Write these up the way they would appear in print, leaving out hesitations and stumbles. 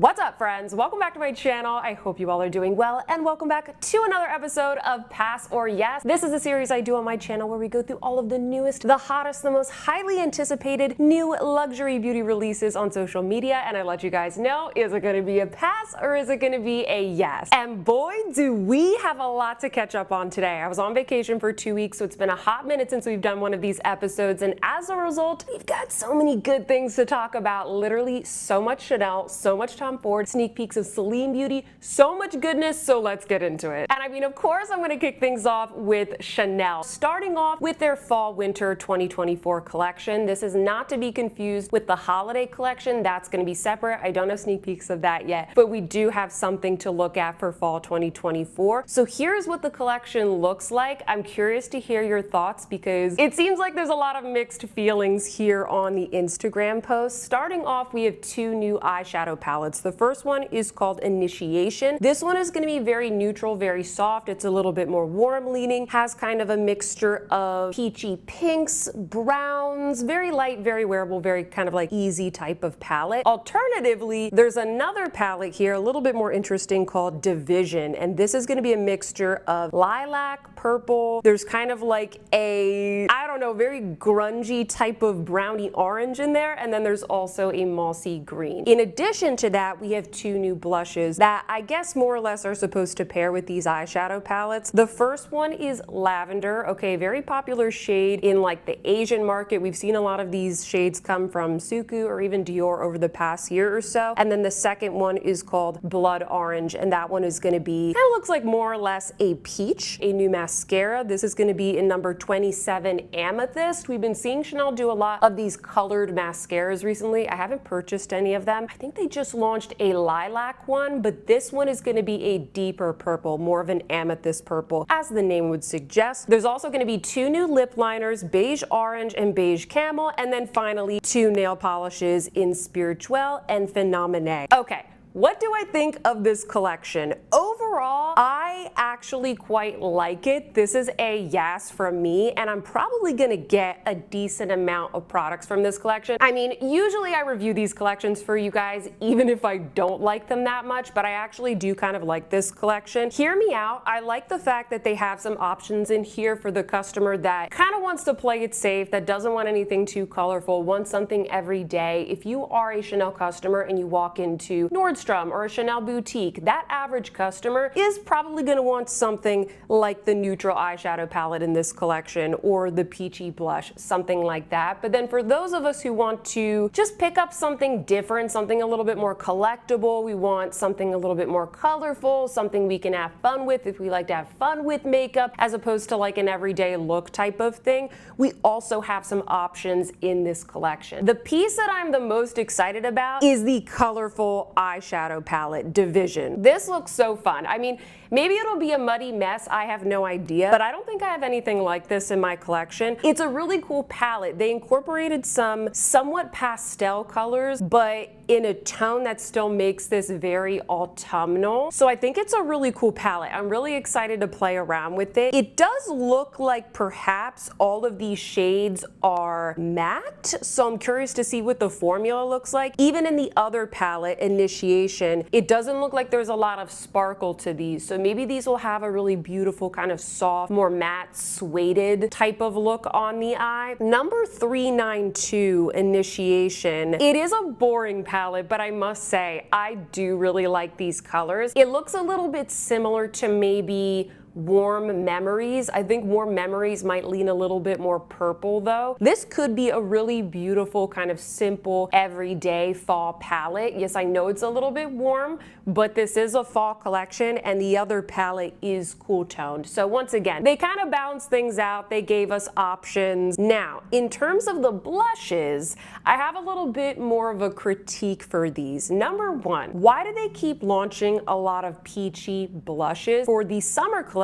What's up, friends? Welcome back to my channel. I hope you all are doing well, and welcome back to another episode of Pass or Yes. This is a series I do on my channel where we go through all of the newest, the hottest, the most highly anticipated new luxury beauty releases on social media, and I let you guys know, is it going to be a pass or is it going to be a yes? And boy, do we have a lot to catch up on today. I was on vacation for 2 weeks, so it's been a hot minute since we've done one of these episodes, and as a result, we've got so many good things to talk about. Literally so much Chanel, so much Tom Ford, sneak peeks of Celine Beauty, so much goodness, so let's get into it. And I mean, of course, I'm going to kick things off with Chanel, starting off with their Fall/Winter 2024 collection. This is not to be confused with the holiday collection. That's going to be separate. I don't have sneak peeks of that yet, but we do have something to look at for Fall 2024. So here's what the collection looks like. I'm curious to hear your thoughts because it seems like there's a lot of mixed feelings here on the Instagram post. Starting off, we have two new eyeshadow palettes. The first one is called Initiation. This one is going to be very neutral, very soft. It's a little bit more warm leaning, has kind of a mixture of peachy pinks, browns, very light, very wearable, very kind of like easy type of palette. Alternatively, there's another palette here, a little bit more interesting, called Division, and this is going to be a mixture of lilac, purple. There's kind of like a, I don't know, very grungy type of brownie orange in there, and then there's also a mossy green. In addition to that, we have two new blushes that I guess more or less are supposed to pair with these eyeshadow palettes. The first one is Lavender, okay, very popular shade in like the Asian market. We've seen a lot of these shades come from Suku or even Dior over the past year or so. And then the second one is called Blood Orange, and that one is going to be, kind of looks like more or less a peach. A new mascara. This is going to be in number 27, Amethyst. We've been seeing Chanel do a lot of these colored mascaras recently. I haven't purchased any of them. I think they just launched a lilac one, but this one is going to be a deeper purple, more of an amethyst purple, as the name would suggest. There's also going to be two new lip liners, Beige Orange and Beige Camel, and then finally two nail polishes in Spirituelle and Phénomène. Okay. What do I think of this collection? Overall, I actually quite like it. This is a yes from me, and I'm probably gonna get a decent amount of products from this collection. I mean, usually I review these collections for you guys, even if I don't like them that much, but I actually do kind of like this collection. Hear me out. I like the fact that they have some options in here for the customer that kind of wants to play it safe, that doesn't want anything too colorful, wants something every day. If you are a Chanel customer and you walk into Nordstrom or a Chanel boutique, that average customer is probably going to want something like the neutral eyeshadow palette in this collection or the peachy blush, something like that. But then for those of us who want to just pick up something different, something a little bit more collectible, we want something a little bit more colorful, something we can have fun with if we like to have fun with makeup as opposed to like an everyday look type of thing, we also have some options in this collection. The piece that I'm the most excited about is the colorful eyeshadow palette, Division. This looks so fun. I mean, maybe it'll be a muddy mess, I have no idea, but I don't think I have anything like this in my collection. It's a really cool palette. They incorporated some somewhat pastel colors, but in a tone that still makes this very autumnal. So I think it's a really cool palette. I'm really excited to play around with it. It does look like perhaps all of these shades are matte, so I'm curious to see what the formula looks like. Even in the other palette, Initiation, it doesn't look like there's a lot of sparkle to these, so maybe these will have a really beautiful kind of soft, more matte, suede type of look on the eye. Number 392, Initiation. It is a boring palette, but I must say, I do really like these colors. It looks a little bit similar to maybe Warm Memories. I think Warm Memories might lean a little bit more purple though. This could be a really beautiful kind of simple everyday fall palette. Yes, I know it's a little bit warm, but this is a fall collection and the other palette is cool toned. So once again, they kind of balance things out. They gave us options. Now, in terms of the blushes, I have a little bit more of a critique for these. Number one, why do they keep launching a lot of peachy blushes? For the summer collection,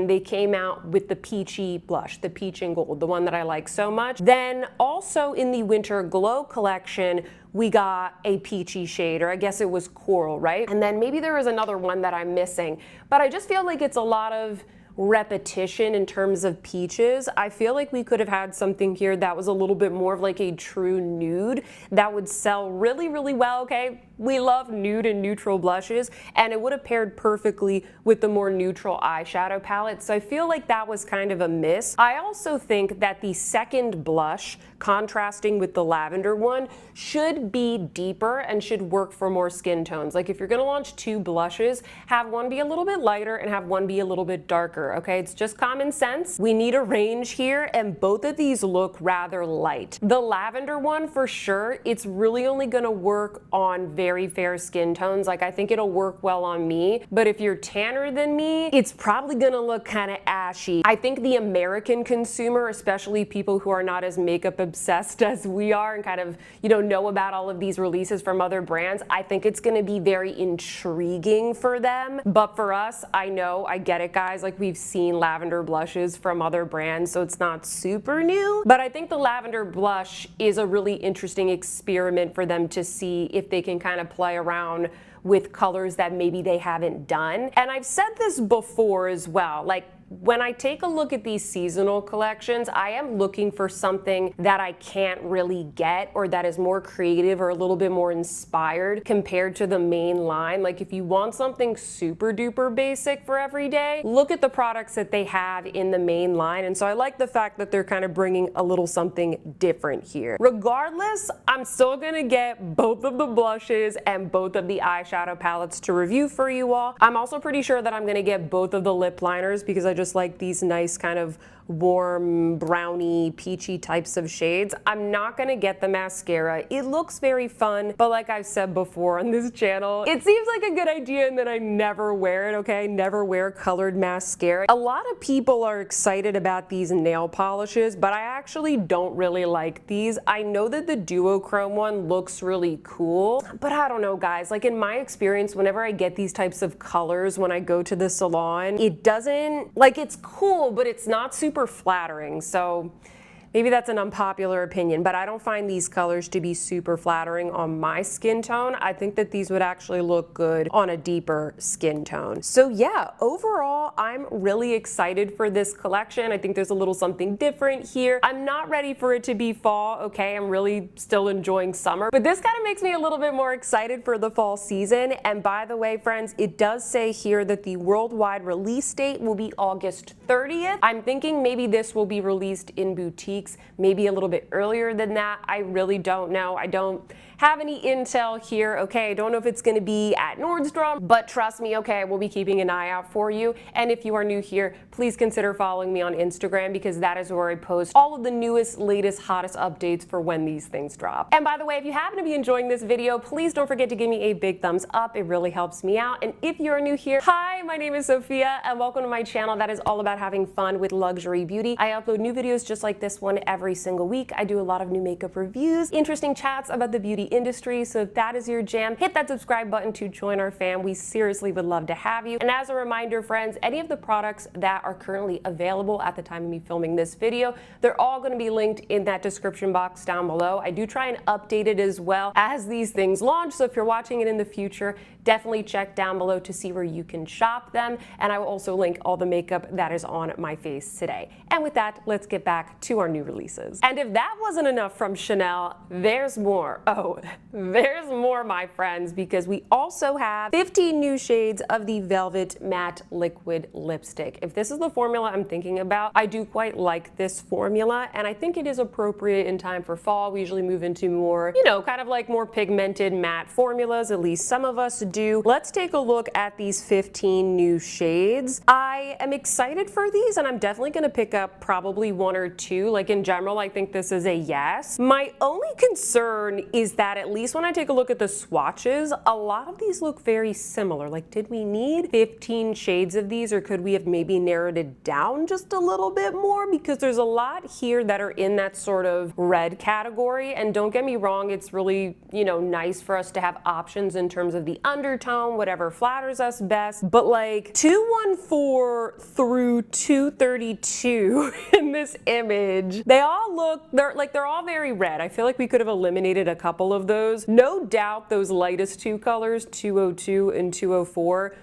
they came out with the peachy blush, the peach and gold, the one that I like so much. Then also in the Winter Glow collection, we got a peachy shade, or I guess it was coral, right? And then maybe there was another one that I'm missing, but I just feel like it's a lot of repetition in terms of peaches. I feel like we could have had something here that was a little bit more of like a true nude that would sell really, really well, okay? we love nude and neutral blushes, and it would have paired perfectly with the more neutral eyeshadow palette, so I feel like that was kind of a miss. I also think that the second blush, contrasting with the lavender one, should be deeper and should work for more skin tones. Like if you're gonna launch two blushes, have one be a little bit lighter and have one be a little bit darker, okay? It's just common sense. We need a range here, and both of these look rather light. The lavender one, for sure, it's really only gonna work on very fair skin tones. Like I think it'll work well on me, but if you're tanner than me, it's probably gonna look kind of ashy. I think the American consumer, especially people who are not as makeup obsessed as we are and kind of, know about all of these releases from other brands, I think it's gonna be very intriguing for them. But for us, I get it, guys, like we've seen lavender blushes from other brands, so it's not super new. But I think the lavender blush is a really interesting experiment for them to see if they can kind of play around with colors that maybe they haven't done. And I've said this before as well, like when I take a look at these seasonal collections, I am looking for something that I can't really get, or that is more creative or a little bit more inspired compared to the main line. Like if you want something super duper basic for every day, look at the products that they have in the main line. And so I like the fact that they're kind of bringing a little something different here. Regardless, I'm still gonna get both of the blushes and both of the eyeshadow palettes to review for you all. I'm also pretty sure that I'm gonna get both of the lip liners because I just like these nice kind of warm, browny, peachy types of shades. I'm not gonna get the mascara. It looks very fun, but like I've said before on this channel, it seems like a good idea and then I never wear it, okay? Never wear colored mascara. A lot of people are excited about these nail polishes, but I actually don't really like these. I know that the duochrome one looks really cool, but I don't know, guys. Like in my experience, whenever I get these types of colors when I go to the salon, it doesn't, like it's cool, but it's not super flattering. So maybe that's an unpopular opinion, but I don't find these colors to be super flattering on my skin tone. I think that these would actually look good on a deeper skin tone. So yeah, overall, I'm really excited for this collection. I think there's a little something different here. I'm not ready for it to be fall, okay? I'm really still enjoying summer, but this kind of makes me a little bit more excited for the fall season. And by the way, friends, it does say here that the worldwide release date will be August 30th. I'm thinking maybe this will be released in boutiques maybe a little bit earlier than that. I really don't know. I don't have any intel here, okay? I don't know if it's gonna be at Nordstrom, but trust me, okay, we'll be keeping an eye out for you. And if you are new here, please consider following me on Instagram because that is where I post all of the newest, latest, hottest updates for when these things drop. And by the way, if you happen to be enjoying this video, please don't forget to give me a big thumbs up. It really helps me out. And if you're new here, hi, my name is Sophia and welcome to my channel that is all about having fun with luxury beauty. I upload new videos just like this one every single week. I do a lot of new makeup reviews, interesting chats about the beauty industry, so if that is your jam, hit that subscribe button to join our fam. We seriously would love to have you. And as a reminder, friends, any of the products that are currently available at the time of me filming this video, they're all going to be linked in that description box down below. I do try and update it as well as these things launch, so if you're watching it in the future, definitely check down below to see where you can shop them, and I will also link all the makeup that is on my face today. And with that, let's get back to our new releases. And if that wasn't enough from Chanel, there's more. Oh, there's more, my friends, because we also have 15 new shades of the Velvet Matte Liquid Lipstick. If this is the formula I'm thinking about, I do quite like this formula, and I think it is appropriate in time for fall. We usually move into more, kind of like more pigmented matte formulas, at least some of us do. Let's take a look at these 15 new shades. I am excited for these, and I'm definitely gonna pick up probably one or two. Like in general, I think this is a yes. My only concern is that at least when I take a look at the swatches, a lot of these look very similar. Like, did we need 15 shades of these, or could we have maybe narrowed it down just a little bit more? Because there's a lot here that are in that sort of red category, and don't get me wrong, it's really, nice for us to have options in terms of the undertone, whatever flatters us best, but like 214 through 232 in this image, they all look, they're all very red. I feel like we could have eliminated a couple of those. No doubt those lightest two colors, 202 and 204,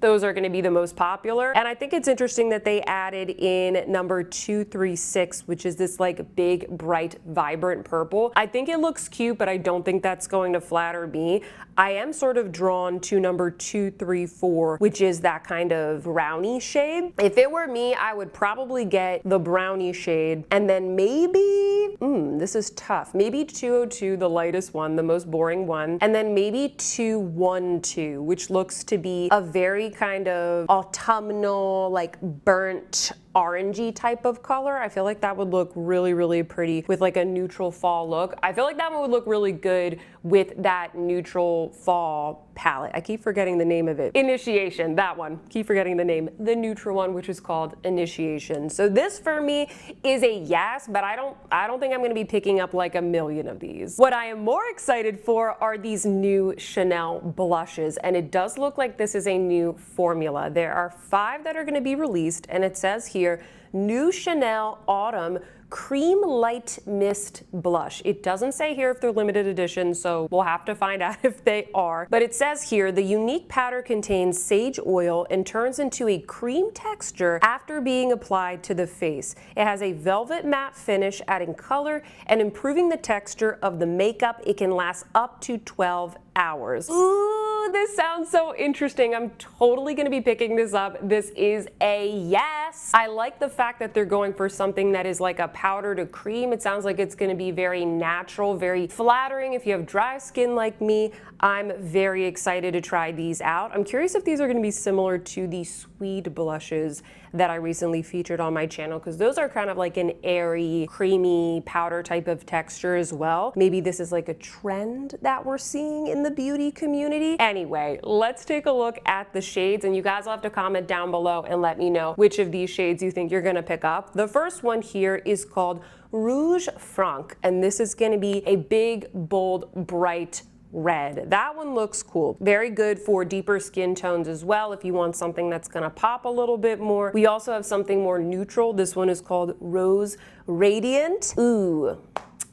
those are going to be the most popular. And I think it's interesting that they added in number 236, which is this like big, bright, vibrant purple. I think it looks cute, but I don't think that's going to flatter me. I am sort of drawn to number 234, which is that kind of brownie shade. If it were me, I would probably get the brownie shade, and then maybe, this is tough, maybe 202, the lightest one, the most boring one, and then maybe 212, which looks to be a very kind of autumnal, like burnt orangey type of color. I feel like that would look really, really pretty with like a neutral fall look. I feel like that one would look really good with that neutral fall palette. I keep forgetting the name of it. Initiation, that one. Keep forgetting the name. The neutral one, which is called Initiation. So this for me is a yes, but I don't think I'm gonna be picking up like a million of these. What I am more excited for are these new Chanel blushes, and it does look like this is a new formula. There are 5 that are gonna be released, and it says here, new Chanel Autumn Cream Light Mist Blush. It doesn't say here if they're limited edition, so we'll have to find out if they are. But it says here, the unique powder contains sage oil and turns into a cream texture after being applied to the face. It has a velvet matte finish, adding color and improving the texture of the makeup. It can last up to 12 hours. Ooh, this sounds so interesting. I'm totally gonna be picking this up. This is a yes. I like the fact that they're going for something that is like a powder to cream. It sounds like it's gonna be very natural, very flattering. If you have dry skin like me, I'm very excited to try these out. I'm curious if these are gonna be similar to the Sweet blushes that I recently featured on my channel, because those are kind of like an airy, creamy powder type of texture as well. Maybe this is like a trend that we're seeing in the beauty community. Anyway, let's take a look at the shades, and you guys will have to comment down below and let me know which of these shades you think you're gonna pick up. The first one here is called Rouge Franc, and this is gonna be a big, bold, bright red. That one looks cool. Very good for deeper skin tones as well if you want something that's gonna pop a little bit more. We also have something more neutral. This one is called Rose Radiant. Ooh.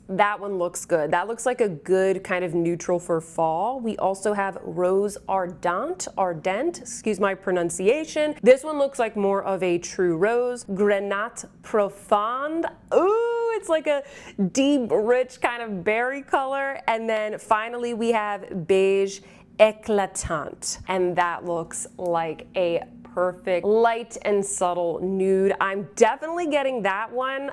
That one looks good. That looks like a good kind of neutral for fall. We also have Rose Ardent, excuse my pronunciation. This one looks like more of a true rose. Grenat Profonde. Ooh, it's like a deep, rich kind of berry color. And then finally we have Beige Éclatant. And that looks like a perfect light and subtle nude. I'm definitely getting that one.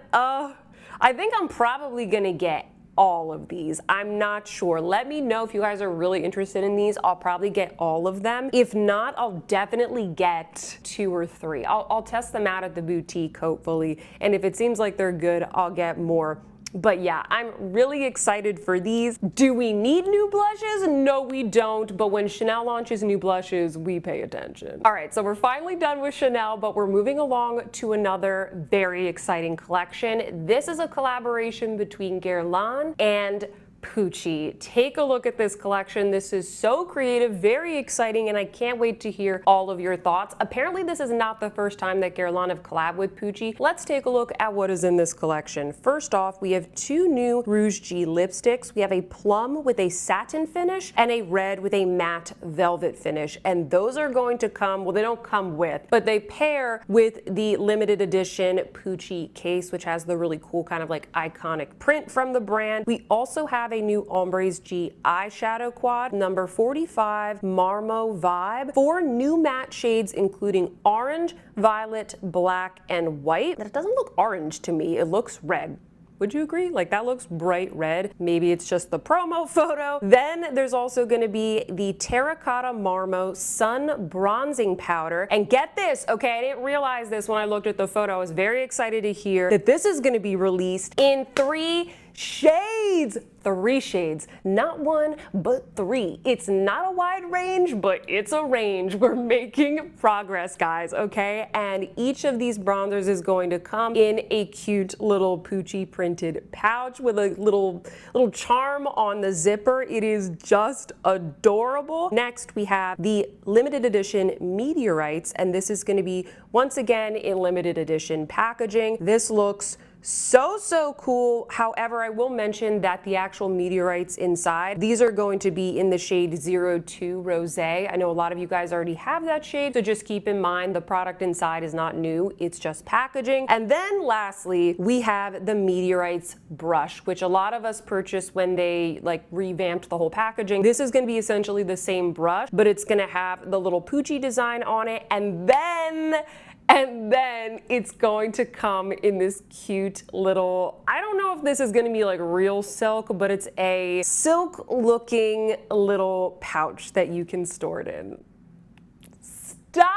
I think I'm probably gonna get all of these. I'm not sure. Let me know if you guys are really interested in these. I'll probably get all of them. If not, I'll definitely get 2 or 3. I'll test them out at the boutique, hopefully. And if it seems like they're good, I'll get more. But yeah, I'm really excited for these. Do we need new blushes? No, we don't. But when Chanel launches new blushes, we pay attention. All right, so we're finally done with Chanel, but we're moving along to another very exciting collection. This is a collaboration between Guerlain and Pucci. Take a look at this collection. This is so creative, very exciting, and I can't wait to hear all of your thoughts. Apparently, this is not the first time that Guerlain have collabed with Pucci. Let's take a look at what is in this collection. First off, we have 2 new Rouge G lipsticks. We have a plum with a satin finish and a red with a matte velvet finish, and those are going to come, well, they don't come with, but they pair with the limited edition Pucci case, which has the really cool kind of like iconic print from the brand. We also have a new Ombres G eyeshadow quad, number 45, Marmo Vibe. 4 new matte shades, including orange, violet, black, and white. But it doesn't look orange to me, it looks red. Would you agree? Like that looks bright red. Maybe it's just the promo photo. Then there's also gonna be the Terracotta Marmo Sun Bronzing Powder. And get this, okay, I didn't realize this when I looked at the photo. I was very excited to hear that this is gonna be released in 3 shades. 3 shades, not 1, but 3. It's not a wide range, but it's a range. We're making progress, guys, okay? And each of these bronzers is going to come in a cute little Pucci printed pouch with a little charm on the zipper. It is just adorable. Next, we have the limited edition Meteorites, and this is gonna be, once again, in limited edition packaging. This looks So cool. However, I will mention that the actual meteorites inside, these are going to be in the shade 02 Rosé. I know a lot of you guys already have that shade, so just keep in mind the product inside is not new, it's just packaging. And then lastly, we have the meteorites brush, which a lot of us purchased when they like revamped the whole packaging. This is going to be essentially the same brush, but it's going to have the little Pucci design on it, and then it's going to come in this cute little, I don't know if this is going to be like real silk, but it's a silk looking little pouch that you can store it in. Stop.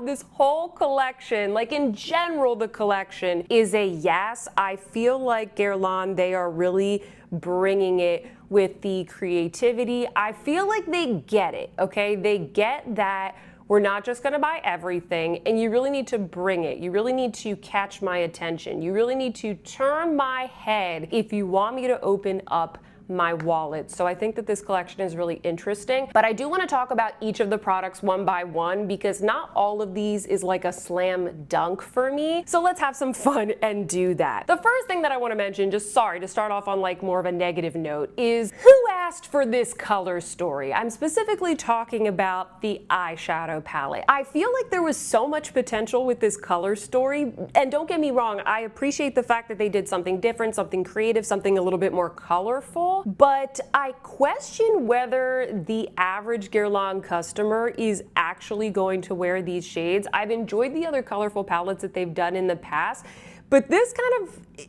This whole collection, like in general, the collection is a yes. I feel like Guerlain, they are really bringing it with the creativity. I feel like they get it, okay? They get that we're not just going to buy everything, and you really need to bring it. You really need to catch my attention. You really need to turn my head if you want me to open up my wallet. So I think that this collection is really interesting, but I do want to talk about each of the products one by one because not all of these is like a slam dunk for me. So let's have some fun and do that. The first thing that I want to mention, just sorry to start off on like more of a negative note, is who asked for this color story? I'm specifically talking about the eyeshadow palette. I feel like there was so much potential with this color story, and don't get me wrong, I appreciate the fact that they did something different, something creative, something a little bit more colorful. But I question whether the average Guerlain customer is actually going to wear these shades. I've enjoyed the other colorful palettes that they've done in the past, but this kind of,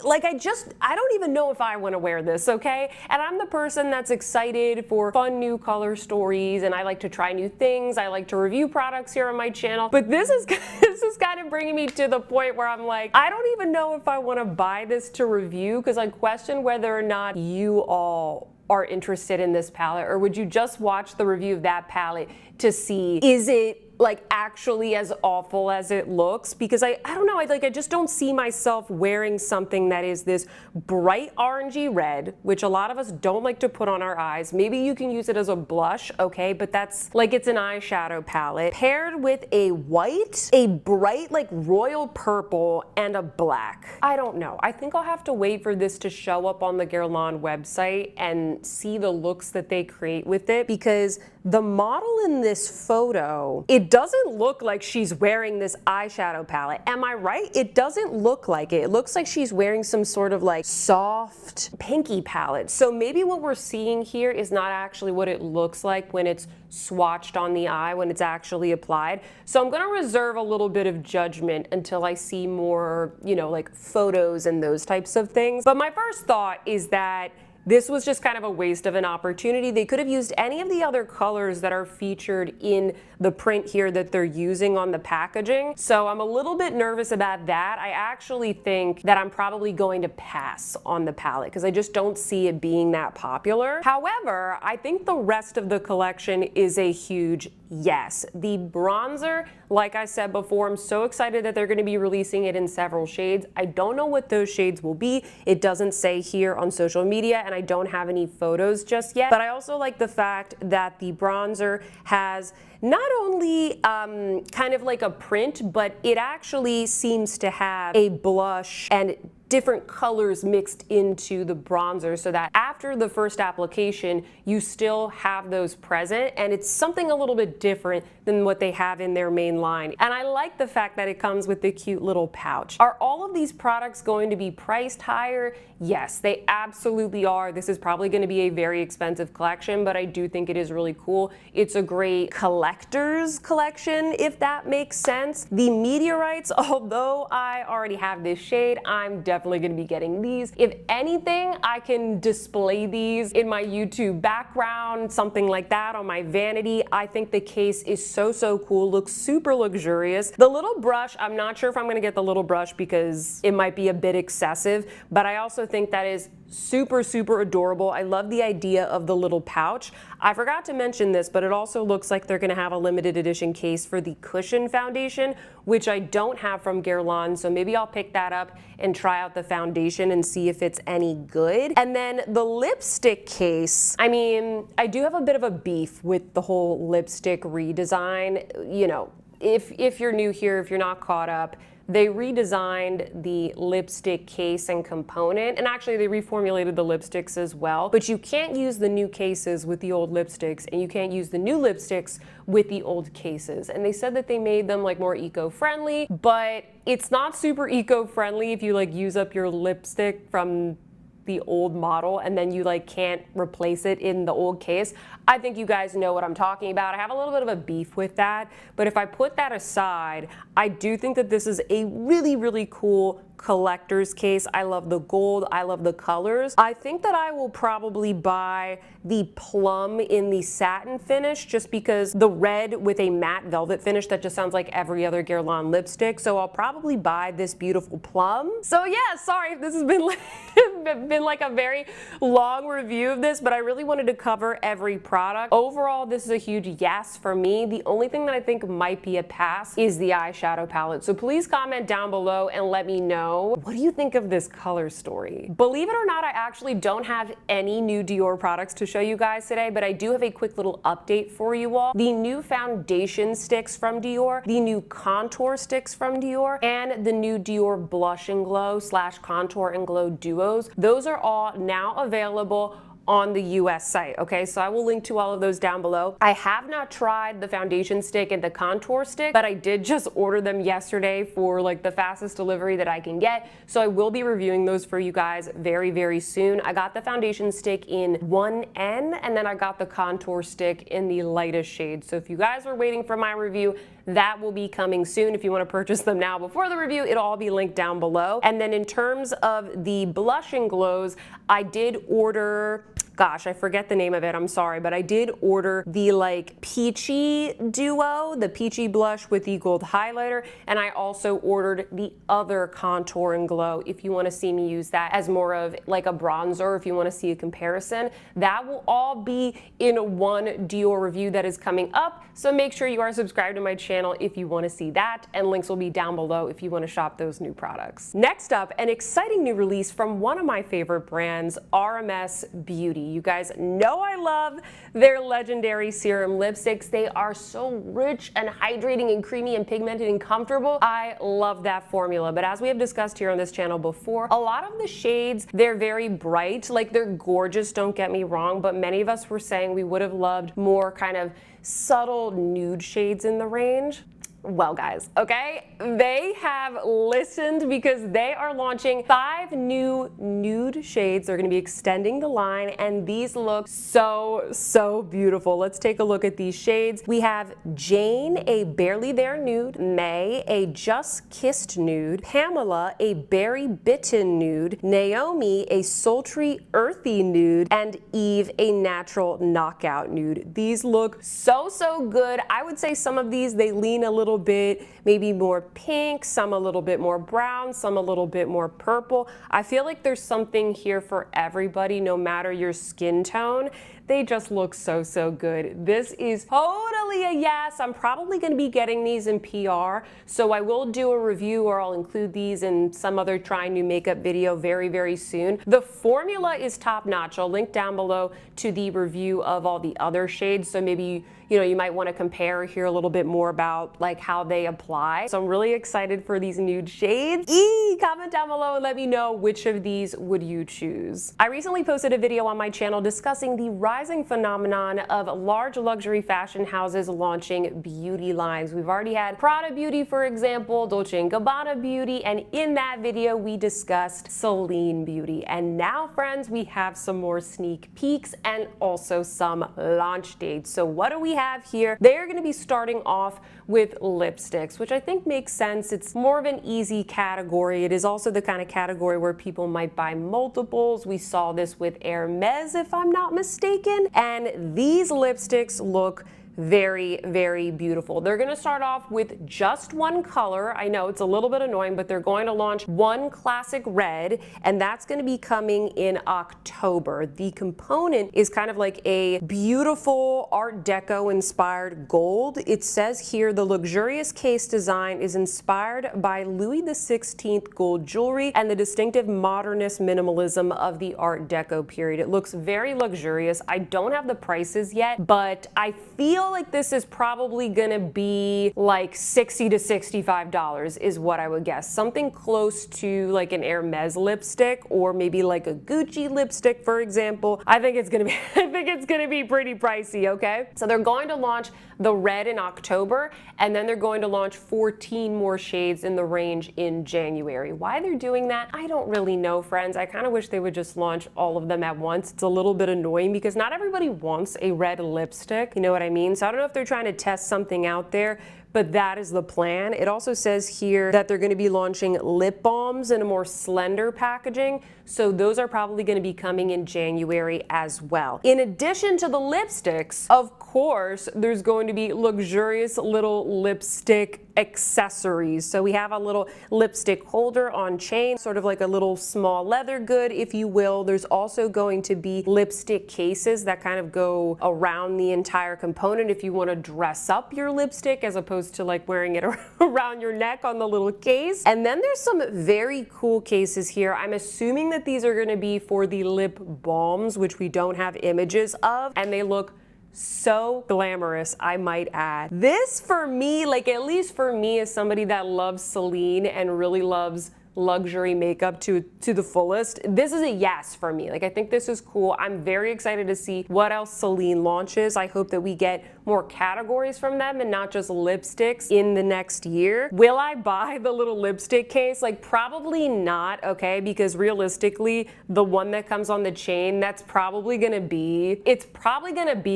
like, I don't even know if I want to wear this, okay? And I'm the person that's excited for fun new color stories, and I like to try new things. I like to review products here on my channel. But this is kind of bringing me to the point where I'm like, I don't even know if I want to buy this to review because I question whether or not you all are interested in this palette, or would you just watch the review of that palette to see, is it like actually as awful as it looks? Because I don't know, I just don't see myself wearing something that is this bright orangey red, which a lot of us don't like to put on our eyes. Maybe you can use it as a blush, okay, but that's like, it's an eyeshadow palette paired with a white, a bright like royal purple, and a black. I don't know. I think I'll have to wait for this to show up on the Guerlain website and see the looks that they create with it, because the model in this photo, it doesn't look like she's wearing this eyeshadow palette. Am I right? It doesn't look like it. It looks like she's wearing some sort of like soft pinky palette. So maybe what we're seeing here is not actually what it looks like when it's swatched on the eye, when it's actually applied. So I'm gonna reserve a little bit of judgment until I see more, you know, like photos and those types of things. But my first thought is that this was just kind of a waste of an opportunity. They could have used any of the other colors that are featured in the print here that they're using on the packaging. So I'm a little bit nervous about that. I actually think that I'm probably going to pass on the palette because I just don't see it being that popular. However, I think the rest of the collection is a huge yes. The bronzer, like I said before, I'm so excited that they're going to be releasing it in several shades. I don't know what those shades will be. It doesn't say here on social media, and I don't have any photos just yet. But I also like the fact that the bronzer has not only kind of like a print, but it actually seems to have a blush and different colors mixed into the bronzer so that after the first application, you still have those present, and it's something a little bit different than what they have in their main line. And I like the fact that it comes with the cute little pouch. Are all of these products going to be priced higher? Yes, they absolutely are. This is probably going to be a very expensive collection, but I do think it is really cool. It's a great collector's collection, if that makes sense. The meteorites, although I already have this shade, I'm definitely going to be getting these. If anything, I can display these in my YouTube background, something like that on my vanity. I think the case is so cool, looks super luxurious. The little brush, I'm not sure if I'm going to get the little brush because it might be a bit excessive, but I also think that is super adorable. I love the idea of the little pouch. I forgot to mention this, but it also looks like they're going to have a limited edition case for the cushion foundation, which I don't have from Guerlain, so maybe I'll pick that up and try out the foundation and see if it's any good. And then the lipstick case, I mean, I do have a bit of a beef with the whole lipstick redesign. You know, if you're new here, if you're not caught up, they redesigned the lipstick case and component, and actually they reformulated the lipsticks as well, but you can't use the new cases with the old lipsticks, and you can't use the new lipsticks with the old cases. And they said that they made them like more eco-friendly, but it's not super eco-friendly if you like use up your lipstick from the old model and then you like can't replace it in the old case. I think you guys know what I'm talking about. I have a little bit of a beef with that, but if I put that aside, I do think that this is a really, really cool collector's case. I love the gold, I love the colors. I think that I will probably buy the plum in the satin finish just because the red with a matte velvet finish, that just sounds like every other Guerlain lipstick. So I'll probably buy this beautiful plum. So yeah, sorry if this has been like a very long review of this, but I really wanted to cover every product. Overall, this is a huge yes for me. The only thing that I think might be a pass is the eyeshadow palette. So please comment down below and let me know, what do you think of this color story? Believe it or not, I actually don't have any new Dior products to show you guys today, but I do have a quick little update for you all. The new foundation sticks from Dior, the new contour sticks from Dior, and the new Dior Blush and Glow / Contour and Glow duos. Those are all now available on the US site, okay? So I will link to all of those down below. I have not tried the foundation stick and the contour stick, but I did just order them yesterday for like the fastest delivery that I can get. So I will be reviewing those for you guys very, very soon. I got the foundation stick in 1N, and then I got the contour stick in the lightest shade. So if you guys were waiting for my review, that will be coming soon. If you want to purchase them now before the review, it'll all be linked down below. And then in terms of the blush and glows, I did order, gosh, I forget the name of it, I'm sorry, but I did order the like peachy duo, the peachy blush with the gold highlighter, and I also ordered the other contour and glow if you want to see me use that as more of like a bronzer, if you want to see a comparison. That will all be in one Dior review that is coming up, so make sure you are subscribed to my channel if you want to see that, and links will be down below if you want to shop those new products. Next up, an exciting new release from one of my favorite brands, RMS Beauty. You guys know I love their legendary serum lipsticks. They are so rich and hydrating and creamy and pigmented and comfortable. I love that formula, but as we have discussed here on this channel before, a lot of the shades, they're very bright, like they're gorgeous, don't get me wrong, but many of us were saying we would have loved more kind of subtle nude shades in the range. Well guys, okay, they have listened because they are launching 5 new nude shades. They're gonna be extending the line, and these look so beautiful. Let's take a look at these shades. We have Jane, a barely there nude, May, a just kissed nude, Pamela, a berry bitten nude, Naomi, a sultry earthy nude, and Eve, a natural knockout nude. These look so good. I would say some of these, they lean a little bit maybe more pink, some a little bit more brown, some a little bit more purple. I feel like there's something here for everybody, no matter your skin tone. They just look so good. This is totally a yes. I'm probably going to be getting these in PR, so I will do a review, or I'll include these in some other trying new makeup video very soon. The formula is top notch. I'll link down below to the review of all the other shades, so maybe you might want to compare, hear a little bit more about like how they apply. So I'm really excited for these nude shades. Comment down below and let me know which of these would you choose. I recently posted a video on my channel discussing the rising phenomenon of large luxury fashion houses launching beauty lines. We've already had Prada Beauty, for example, Dolce & Gabbana Beauty, and in that video we discussed Celine Beauty. And now, friends, we have some more sneak peeks and also some launch dates. So what do we have here? They're going to be starting off with lipsticks, which I think makes sense. It's more of an easy category. It is also the kind of category where people might buy multiples. We saw this with Hermes, if I'm not mistaken. And these lipsticks look very beautiful. They're going to start off with just one color. I know it's a little bit annoying, but they're going to launch one classic red, and that's going to be coming in October. The component is kind of like a beautiful Art Deco inspired gold. It says here the luxurious case design is inspired by Louis XVI gold jewelry and the distinctive modernist minimalism of the Art Deco period. It looks very luxurious. I don't have the prices yet, but I feel feel like this is probably gonna be like $60 to $65 is what I would guess. Something close to like an Hermes lipstick or maybe like a Gucci lipstick, for example. I think it's gonna be pretty pricey, okay? So they're going to launch the red in October, and then they're going to launch 14 more shades in the range in January. Why they're doing that, I don't really know, friends. I kind of wish they would just launch all of them at once. It's a little bit annoying because not everybody wants a red lipstick, you know what I mean? So I don't know if they're trying to test something out there, but that is the plan. It also says here that they're going to be launching lip balms in a more slender packaging, so those are probably going to be coming in January as well. In addition to the lipsticks, of course, there's going to be luxurious little lipstick accessories. So we have a little lipstick holder on chain, sort of like a little small leather good, if you will. There's also going to be lipstick cases that kind of go around the entire component if you want to dress up your lipstick as opposed to like wearing it around your neck on the little case. And then there's some very cool cases here. I'm assuming that these are going to be for the lip balms, which we don't have images of, and they look so glamorous, I might add. This for me, like at least for me as somebody that loves Celine and really loves luxury makeup to the fullest, this is a yes for me. Like I think this is cool. I'm very excited to see what else Celine launches. I hope that we get more categories from them and not just lipsticks in the next year. Will I buy the little lipstick case? Like probably not, okay? Because realistically, the one that comes on the chain, it's probably gonna be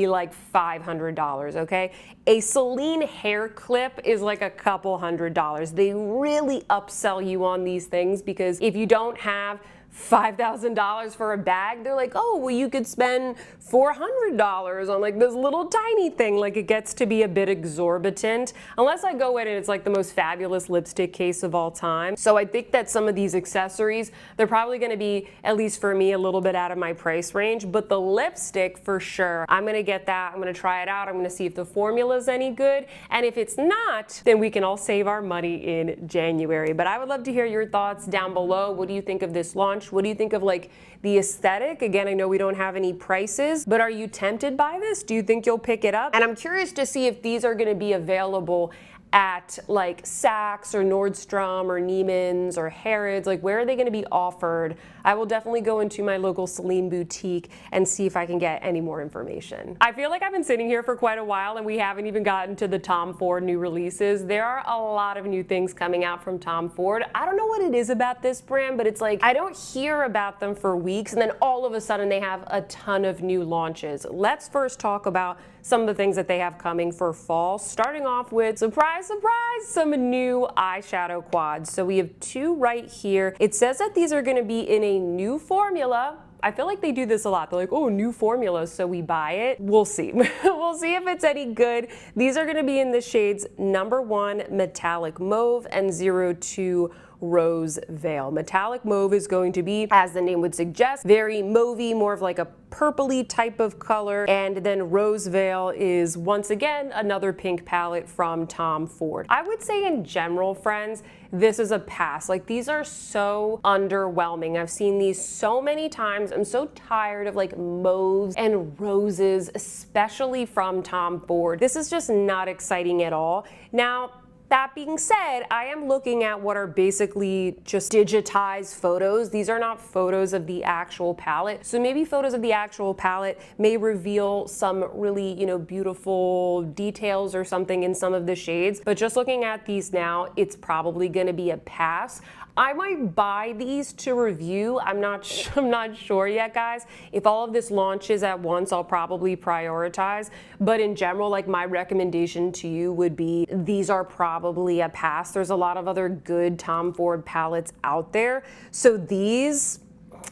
like $500, okay? A Celine hair clip is like a couple $100s. They really upsell you on these things because if you don't have $5,000 for a bag, they're like, oh, well, you could spend $400 on like this little tiny thing. Like it gets to be a bit exorbitant unless I go in and it's like the most fabulous lipstick case of all time. So I think that some of these accessories, they're probably going to be, at least for me, a little bit out of my price range, but the lipstick for sure, I'm going to get that. I'm going to try it out. I'm going to see if the formula is any good. And if it's not, then we can all save our money in January. But I would love to hear your thoughts down below. What do you think of this launch? What do you think of like the aesthetic? Again, I know we don't have any prices, but are you tempted by this? Do you think you'll pick it up? And I'm curious to see if these are going to be available at like Saks or Nordstrom or Neiman's or Harrods. Like where are they going to be offered? I will definitely go into my local Celine boutique and see if I can get any more information. I feel like I've been sitting here for quite a while and we haven't even gotten to the Tom Ford new releases. There are a lot of new things coming out from Tom Ford. I don't know what it is about this brand, but it's like I don't hear about them for weeks and then all of a sudden they have a ton of new launches. Let's first talk about some of the things that they have coming for fall, starting off with, surprise, surprise, some new eyeshadow quads. So we have two right here. It says that these are going to be in a new formula. I feel like they do this a lot. They're like, oh, new formula, so we buy it. We'll see. We'll see if it's any good. These are going to be in the shades number 1 Metallic Mauve and 02 Rose Veil. Metallic Mauve is going to be, as the name would suggest, very mauvey, more of like a purpley type of color. And then Rose Veil is once again another pink palette from Tom Ford. I would say in general, friends, this is a pass. Like these are so underwhelming. I've seen these so many times. I'm so tired of like mauves and roses, especially from Tom Ford. This is just not exciting at all. Now, that being said, I am looking at what are basically just digitized photos. These are not photos of the actual palette. So maybe photos of the actual palette may reveal some really, beautiful details or something in some of the shades. But just looking at these now, it's probably going to be a pass. I might buy these to review. I'm not sure yet, guys. If all of this launches at once, I'll probably prioritize. But in general, like my recommendation to you would be these are probably a pass. There's a lot of other good Tom Ford palettes out there. So these,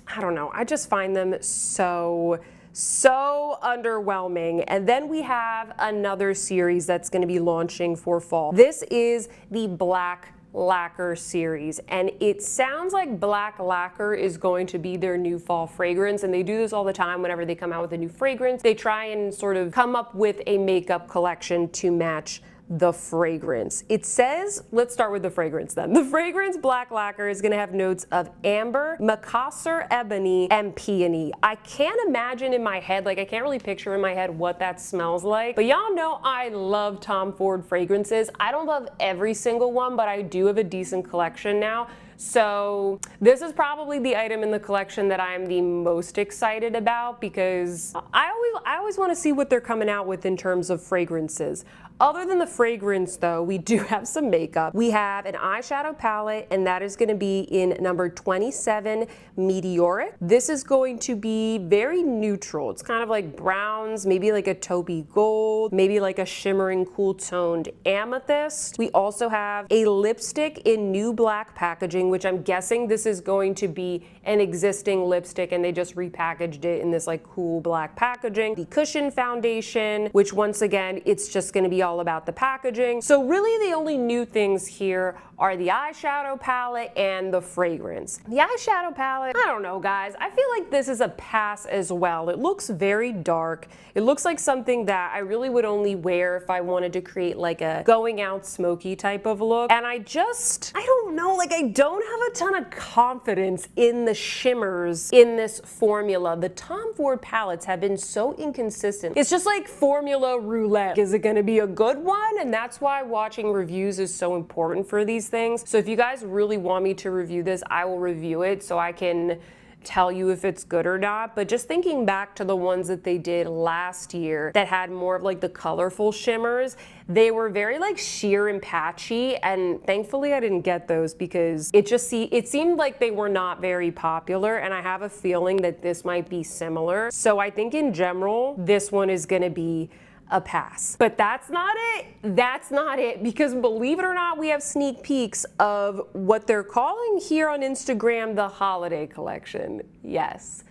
I don't know, I just find them so underwhelming. And then we have another series that's going to be launching for fall. This is the Black Lacquer series, and it sounds like Black Lacquer is going to be their new fall fragrance, and they do this all the time whenever they come out with a new fragrance. They try and sort of come up with a makeup collection to match the fragrance. It says, let's start with the fragrance then. The fragrance black lacquer is gonna have notes of amber, macassar ebony, and peony. I can't imagine in my head, like I can't really picture in my head what that smells like, but y'all know I love Tom Ford fragrances. I don't love every single one, but I do have a decent collection now. So this is probably the item in the collection that I'm the most excited about because I always want to see what they're coming out with in terms of fragrances. Other than the fragrance though, we do have some makeup. We have an eyeshadow palette, and that is going to be in number 27, Meteoric. This is going to be very neutral. It's kind of like browns, maybe like a taupey gold, maybe like a shimmering cool toned amethyst. We also have a lipstick in new black packaging, which I'm guessing this is going to be an existing lipstick and they just repackaged it in this like cool black packaging. The cushion foundation, which once again, it's just going to be all about the packaging. So really the only new things here are the eyeshadow palette and the fragrance. The eyeshadow palette, I don't know guys, I feel like this is a pass as well. It looks very dark. It looks like something that I really would only wear if I wanted to create like a going out smoky type of look. And I don't know, like I don't have a ton of confidence in the shimmers in this formula. The Tom Ford palettes have been so inconsistent. It's just like formula roulette. Is it gonna be a good one? And that's why watching reviews is so important for these things. So if you guys really want me to review this, I will review it so I can tell you if it's good or not. But just thinking back to the ones that they did last year that had more of like the colorful shimmers, they were very like sheer and patchy, and thankfully I didn't get those because it seemed like they were not very popular, and I have a feeling that this might be similar. So I think in general this one is gonna be a pass. But that's not it. That's not it, because believe it or not, we have sneak peeks of what they're calling here on Instagram the holiday collection. Yes,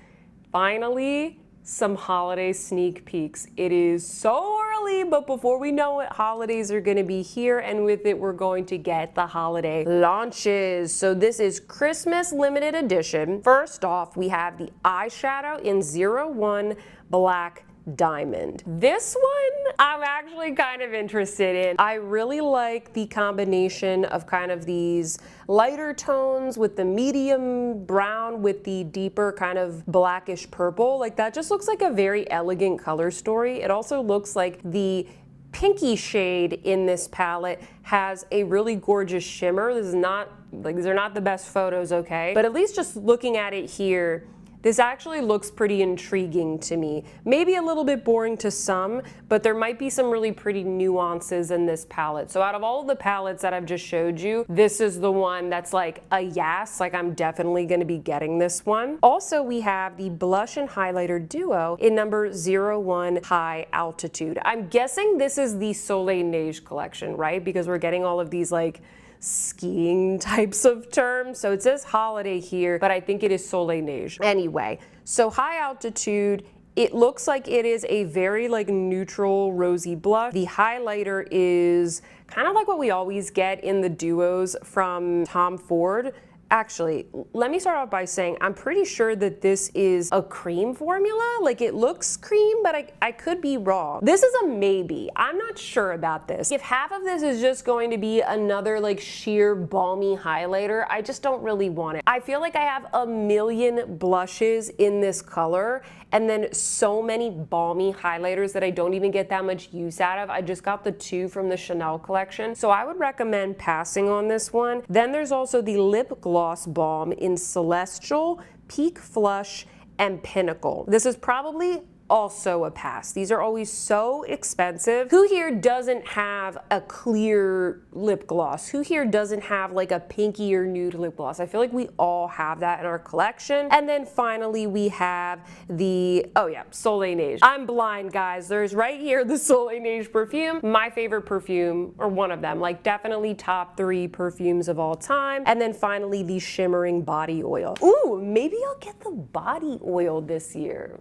finally some holiday sneak peeks. It is so early, but before we know it, holidays are gonna be here, and with it we're going to get the holiday launches. So this is Christmas limited edition. First off, we have the eyeshadow in 01 Black Diamond. This one I'm actually kind of interested in. I really like the combination of kind of these lighter tones with the medium brown with the deeper kind of blackish purple. Like that just looks like a very elegant color story. It also looks like the pinky shade in this palette has a really gorgeous shimmer. This is not like, these are not the best photos, okay? But at least just looking at it here, this actually looks pretty intriguing to me. Maybe a little bit boring to some, but there might be some really pretty nuances in this palette. So out of all of the palettes that I've just showed you, this is the one that's like a yes, like I'm definitely gonna be getting this one. Also, we have the blush and highlighter duo in number 01 High Altitude. I'm guessing this is the Soleil Neige collection, right? Because we're getting all of these like skiing types of terms. So it says holiday here, but I think it is Soleil Neige. Anyway, so High Altitude, it looks like it is a very like neutral rosy blush. The highlighter is kind of like what we always get in the duos from Tom Ford. Actually, let me start off by saying I'm pretty sure that this is a cream formula. Like it looks cream, but I could be wrong. This is a maybe. I'm not sure about this. If half of this is just going to be another like sheer balmy highlighter, I just don't really want it. I feel like I have a million blushes in this color and then so many balmy highlighters that I don't even get that much use out of. I just got the two from the Chanel collection. So I would recommend passing on this one. Then there's also the lip gloss balm in Celestial, Peak Flush, and Pinnacle. This is probably also a pass. These are always so expensive. Who here doesn't have a clear lip gloss? Who here doesn't have like a pinky or nude lip gloss? I feel like we all have that in our collection. And then finally we have the, oh yeah, Soleil Neige. I'm blind, guys. There's right here the Soleil Neige perfume. My favorite perfume, or one of them, like definitely top 3 perfumes of all time. And then finally the shimmering body oil. Ooh, maybe I'll get the body oil this year.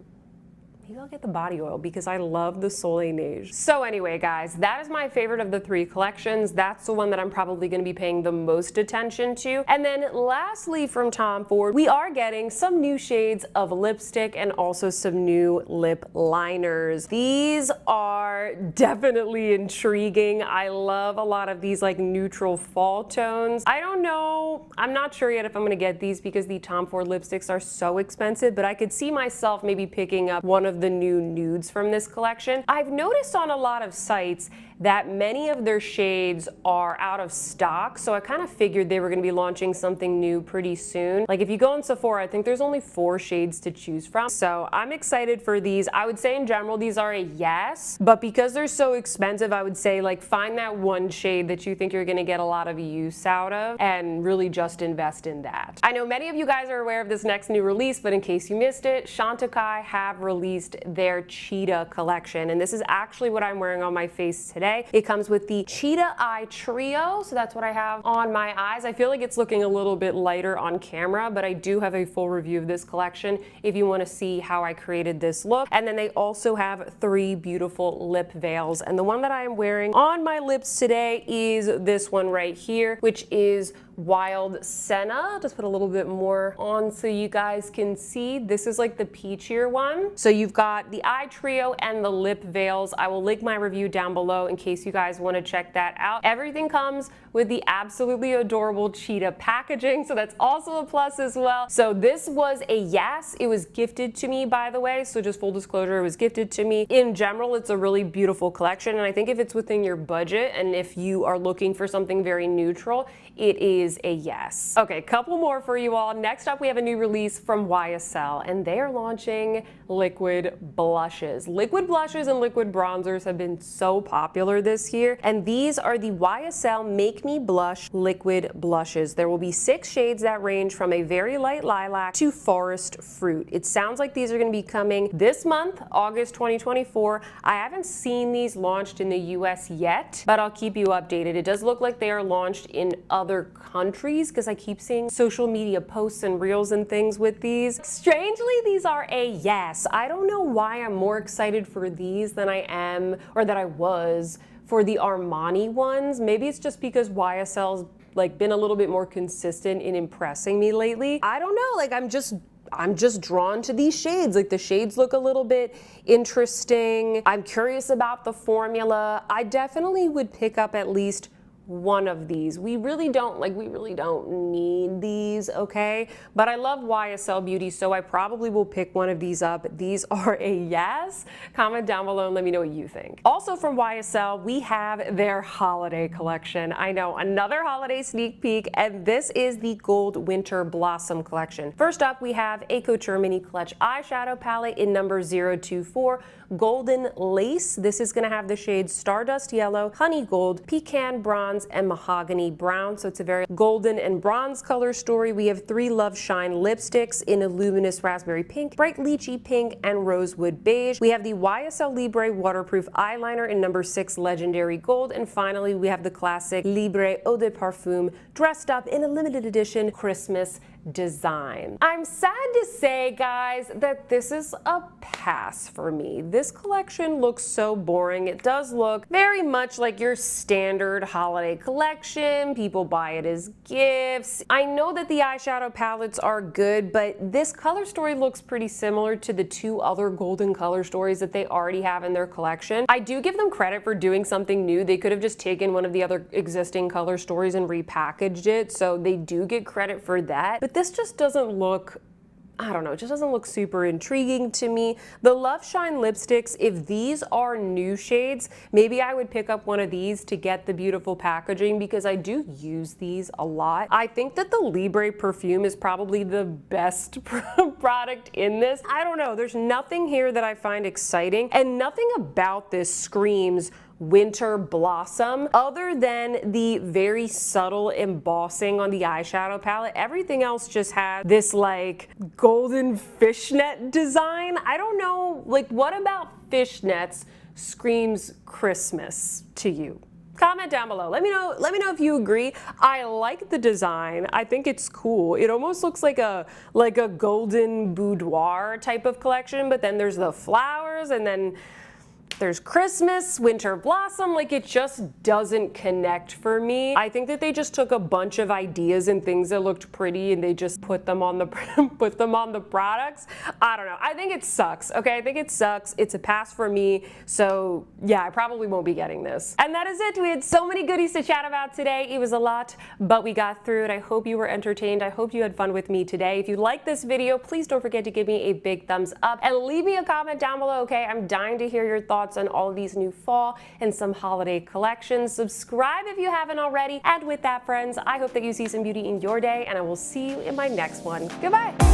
Maybe I'll get the body oil because I love the Soleil Neige. So anyway, guys, that is my favorite of the 3 collections. That's the one that I'm probably going to be paying the most attention to. And then lastly from Tom Ford, we are getting some new shades of lipstick and also some new lip liners. These are definitely intriguing. I love a lot of these like neutral fall tones. I don't know, I'm not sure yet if I'm going to get these because the Tom Ford lipsticks are so expensive, but I could see myself maybe picking up one of the new nudes from this collection. I've noticed on a lot of sites that many of their shades are out of stock, so I kind of figured they were going to be launching something new pretty soon. Like if you go on Sephora, I think there's only 4 shades to choose from, so I'm excited for these. I would say in general these are a yes, but because they're so expensive, I would say like find that one shade that you think you're going to get a lot of use out of and really just invest in that. I know many of you guys are aware of this next new release, but in case you missed it, Chantecaille have released their Cheetah collection, and this is actually what I'm wearing on my face today. It comes with the Cheetah Eye Trio, so that's what I have on my eyes. I feel like it's looking a little bit lighter on camera, but I do have a full review of this collection if you want to see how I created this look. And then they also have 3 beautiful lip veils, and the one that I am wearing on my lips today is this one right here, which is Wild Senna. Just put a little bit more on so you guys can see. This is like the peachier one. So you've got the eye trio and the lip veils. I will link my review down below in case you guys want to check that out. Everything comes with the absolutely adorable cheetah packaging, so that's also a plus as well. So this was a yes. It was gifted to me, by the way, so just full disclosure, it was gifted to me. In general, it's a really beautiful collection, and I think if it's within your budget and if you are looking for something very neutral, it is a yes. Okay, couple more for you all. Next up, we have a new release from YSL, and they are launching liquid blushes. Liquid blushes and liquid bronzers have been so popular this year, and these are the YSL Make Me Blush liquid blushes. There will be 6 shades that range from a very light lilac to forest fruit. It sounds like these are going to be coming this month, August 2024. I haven't seen these launched in the US yet, but I'll keep you updated. It does look like they are launched in other countries because I keep seeing social media posts and reels and things with these. Strangely, these are a yes. I don't know why I'm more excited for these than I am, or that I was, for the Armani ones. Maybe it's just because YSL's like been a little bit more consistent in impressing me lately. I don't know, like I'm just drawn to these shades. Like the shades look a little bit interesting. I'm curious about the formula. I definitely would pick up at least one of these. We really don't need these, okay? But I love YSL Beauty, so I probably will pick one of these up. These are a yes. Comment down below and let me know what you think. Also from YSL, we have their holiday collection. I know, another holiday sneak peek, and this is the Gold Winter Blossom collection. First up, we have a Couture Mini Clutch eyeshadow palette in number 024, Golden Lace. This is gonna have the shades Stardust Yellow, Honey Gold, Pecan Bronze, and Mahogany Brown. So it's a very golden and bronze color story. We have 3 Love Shine lipsticks in a luminous raspberry pink, bright lychee pink, and rosewood beige. We have the YSL Libre waterproof eyeliner in number 6 Legendary Gold. And finally, we have the classic Libre Eau de Parfum dressed up in a limited edition Christmas design. I'm sad to say, guys, that this is a pass for me. This collection looks so boring. It does look very much like your standard holiday collection. People buy it as gifts. I know that the eyeshadow palettes are good, but this color story looks pretty similar to the 2 other golden color stories that they already have in their collection. I do give them credit for doing something new. They could have just taken one of the other existing color stories and repackaged it, so they do get credit for that. But this just doesn't look, I don't know, it just doesn't look super intriguing to me. The Love Shine lipsticks, if these are new shades, maybe I would pick up one of these to get the beautiful packaging because I do use these a lot. I think that the Libre perfume is probably the best product in this. I don't know, there's nothing here that I find exciting, and nothing about this screams winter blossom other than the very subtle embossing on the eyeshadow palette. Everything else just has this like golden fishnet design. I don't know, like what about fishnets screams Christmas to you? Comment down below. Let me know if you agree. I like the design. I think it's cool. It almost looks like a golden boudoir type of collection, but then there's the flowers, and then there's Christmas, winter blossom. Like, it just doesn't connect for me. I think that they just took a bunch of ideas and things that looked pretty and they just put them on the products. I don't know. I think it sucks. Okay, I think it sucks. It's a pass for me. So yeah, I probably won't be getting this. And that is it. We had so many goodies to chat about today. It was a lot, but we got through it. I hope you were entertained. I hope you had fun with me today. If you liked this video, please don't forget to give me a big thumbs up and leave me a comment down below. Okay, I'm dying to hear your thoughts on all of these new fall and some holiday collections. Subscribe if you haven't already. And with that, friends, I hope that you see some beauty in your day, and I will see you in my next one. Goodbye.